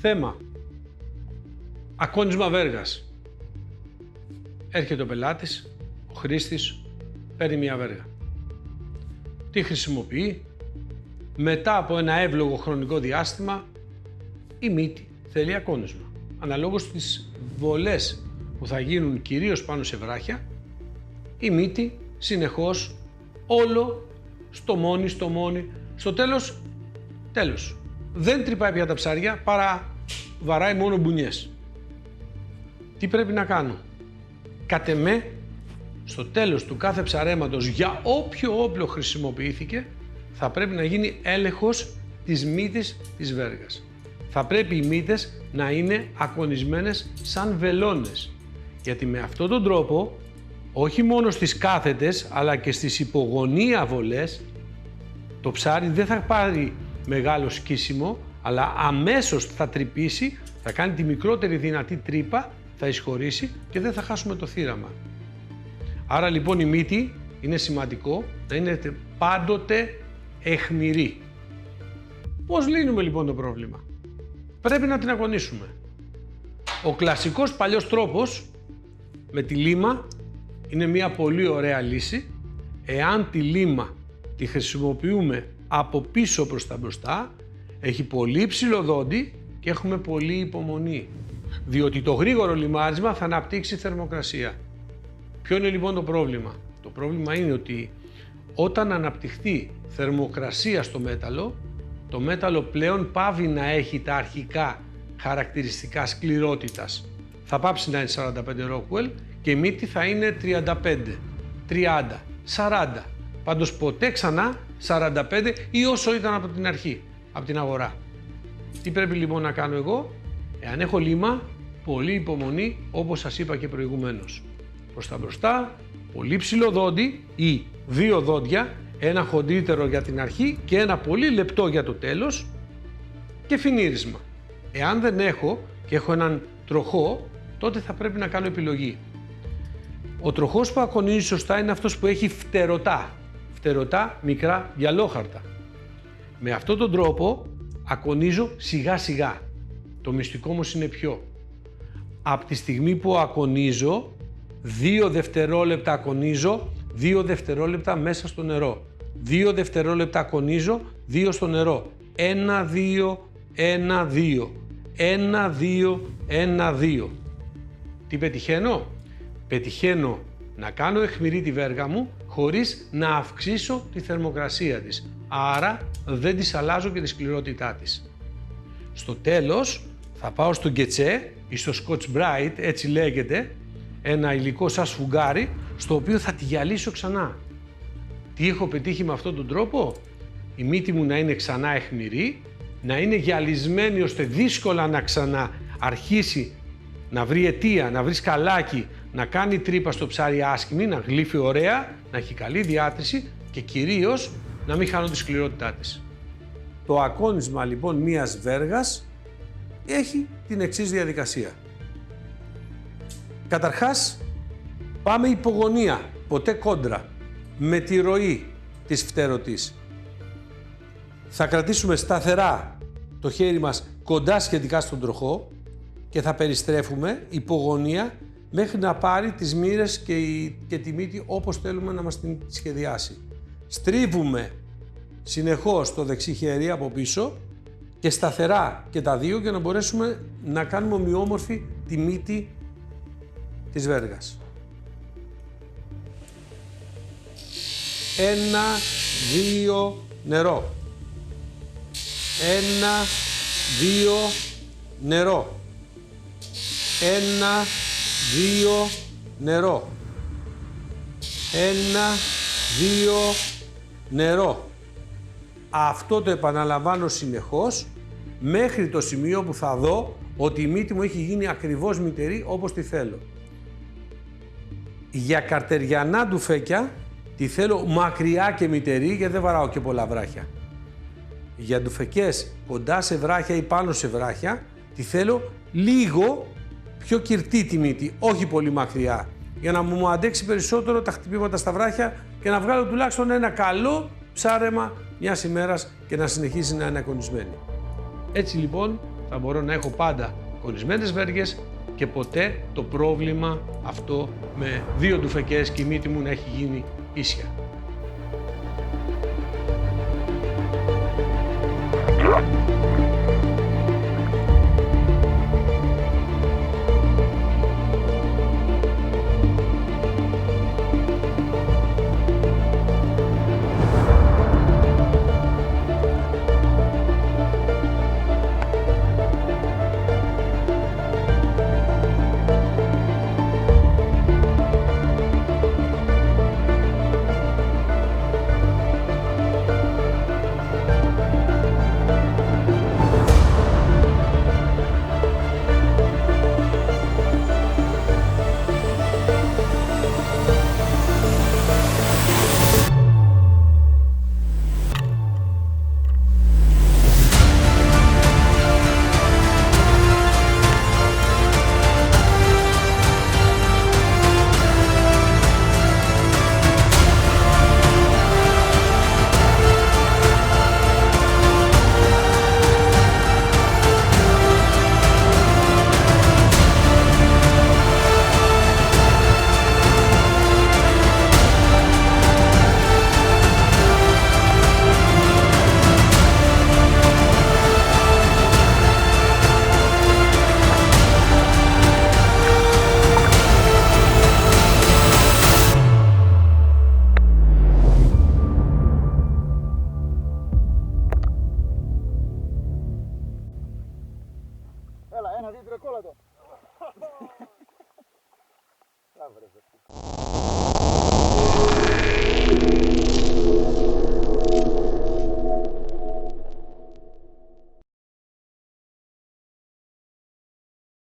Θέμα. Ακόνισμα βέργας. Έρχεται ο πελάτης, ο χρήστης, παίρνει μια βέργα. Τι χρησιμοποιεί? Μετά από ένα εύλογο χρονικό διάστημα, η μύτη θέλει ακόνισμα. Αναλόγως στις βολές που θα γίνουν κυρίως πάνω σε βράχια, η μύτη συνεχώς όλο στο μόνι, στο τέλος. Δεν τρυπάει πια τα ψάρια, παρά βαράει μόνο μπουνιές. Τι πρέπει να κάνω? Κατ' εμέ, στο τέλος του κάθε ψαρέματος, για όποιο όπλο χρησιμοποιήθηκε, θα πρέπει να γίνει έλεγχος της μύτης της βέργας. Θα πρέπει οι μύτες να είναι ακονισμένες σαν βελόνες. Γιατί με αυτόν τον τρόπο, όχι μόνο στις κάθετες, αλλά και στις υπογωνία βολές, το ψάρι δεν θα πάρει μεγάλο σκίσιμο, αλλά αμέσως θα τρυπήσει, θα κάνει τη μικρότερη δυνατή τρύπα, θα εισχωρήσει και δεν θα χάσουμε το θύραμα. Άρα λοιπόν η μύτη είναι σημαντικό να είναι πάντοτε αιχμηρή. Πώς λύνουμε λοιπόν το πρόβλημα? Πρέπει να την ακονίσουμε. Ο κλασικός παλιός τρόπος με τη λίμα είναι μια πολύ ωραία λύση. Εάν τη λίμα τη χρησιμοποιούμε από πίσω προς τα μπροστά, έχει πολύ ψηλό δόντι και έχουμε πολύ υπομονή. Διότι το γρήγορο λιμάρισμα θα αναπτύξει θερμοκρασία. Ποιο είναι λοιπόν το πρόβλημα? Το πρόβλημα είναι ότι όταν αναπτυχθεί θερμοκρασία στο μέταλλο, το μέταλλο πλέον πάβει να έχει τα αρχικά χαρακτηριστικά σκληρότητας. Θα πάψει να είναι 45 Rockwell και η μύτη θα είναι 35, 30, 40. Πάντως ποτέ ξανά 45 ή όσο ήταν από την αρχή, από την αγορά. Τι πρέπει λοιπόν να κάνω εγώ? Εάν έχω λίμα, πολύ υπομονή, όπως σας είπα και προηγουμένως. Προς τα μπροστά, πολύ ψηλό δόντι ή 2 δόντια, ένα χοντρύτερο για την αρχή και ένα πολύ λεπτό για το τέλος και φινίρισμα. Εάν δεν έχω και έχω έναν τροχό, τότε θα πρέπει να κάνω επιλογή. Ο τροχός που ακονίζει σωστά είναι αυτός που έχει φτερωτά μικρά γυαλόχαρτα. Με αυτόν τον τρόπο ακονίζω σιγά σιγά. Το μυστικό όμως είναι ποιο? Από τη στιγμή που ακονίζω, 2 δευτερόλεπτα ακονίζω, 2 δευτερόλεπτα μέσα στο νερό. 2 δευτερόλεπτα ακονίζω, 2 στο νερό. 1, 2, 1, 2. 1, 2, 1, 2. Τι πετυχαίνω? Πετυχαίνω να κάνω αιχμηρή τη βέργα μου χωρίς να αυξήσω τη θερμοκρασία της. Άρα δεν της αλλάζω και τη σκληρότητά της. Στο τέλος θα πάω στο γκετσέ ή στο Scotch Brite, έτσι λέγεται, ένα υλικό σαν σφουγγάρι, στο οποίο θα τη γυαλίσω ξανά. Τι έχω πετύχει με αυτόν τον τρόπο? Η μύτη μου να είναι ξανά αιχμηρή, να είναι γυαλισμένη ώστε δύσκολα να ξανααρχίσει να βρει αιτία, να βρει σκαλάκι, να κάνει τρύπα στο ψάρι άσχημη, να γλύφει ωραία, να έχει καλή διάτηση και κυρίως να μην χάνω τη σκληρότητά της. Το ακόνισμα λοιπόν μιας βέργας έχει την εξής διαδικασία. Καταρχάς πάμε υπογωνία, ποτέ κόντρα, με τη ροή της φτερωτής. Θα κρατήσουμε σταθερά το χέρι μας κοντά σχετικά στον τροχό και θα περιστρέφουμε υπογωνία μέχρι να πάρει τις μοίρες και τη μύτη όπως θέλουμε να μας την σχεδιάσει. Στρίβουμε συνεχώς το δεξί χέρι από πίσω και σταθερά και τα δύο για να μπορέσουμε να κάνουμε ομοιόμορφη τη μύτη της βέργας. 1, 2, νερό. 1, 2, νερό. 1, 2, νερό. 1, 2, νερό. Αυτό το επαναλαμβάνω συνεχώς μέχρι το σημείο που θα δω ότι η μύτη μου έχει γίνει ακριβώς μυτερή όπως τη θέλω. Για καρτεριανά ντουφέκια τη θέλω μακριά και μυτερή γιατί δεν βαράω και πολλά βράχια. Για ντουφεκές κοντά σε βράχια ή πάνω σε βράχια τη θέλω λίγο πιο κυρτή τη μύτη, όχι πολύ μακριά, για να μου αντέξει περισσότερο τα χτυπήματα στα βράχια και να βγάλω τουλάχιστον ένα καλό ψάρεμα μιας ημέρας και να συνεχίσει να είναι ακονισμένη. Έτσι λοιπόν θα μπορώ να έχω πάντα κολλισμένες βέργες και ποτέ το πρόβλημα αυτό με 2 ντουφεκές και η μύτη μου να έχει γίνει ίσια. Έλα, 1, 2, 3, κόλλα το. Μπράβο ρε.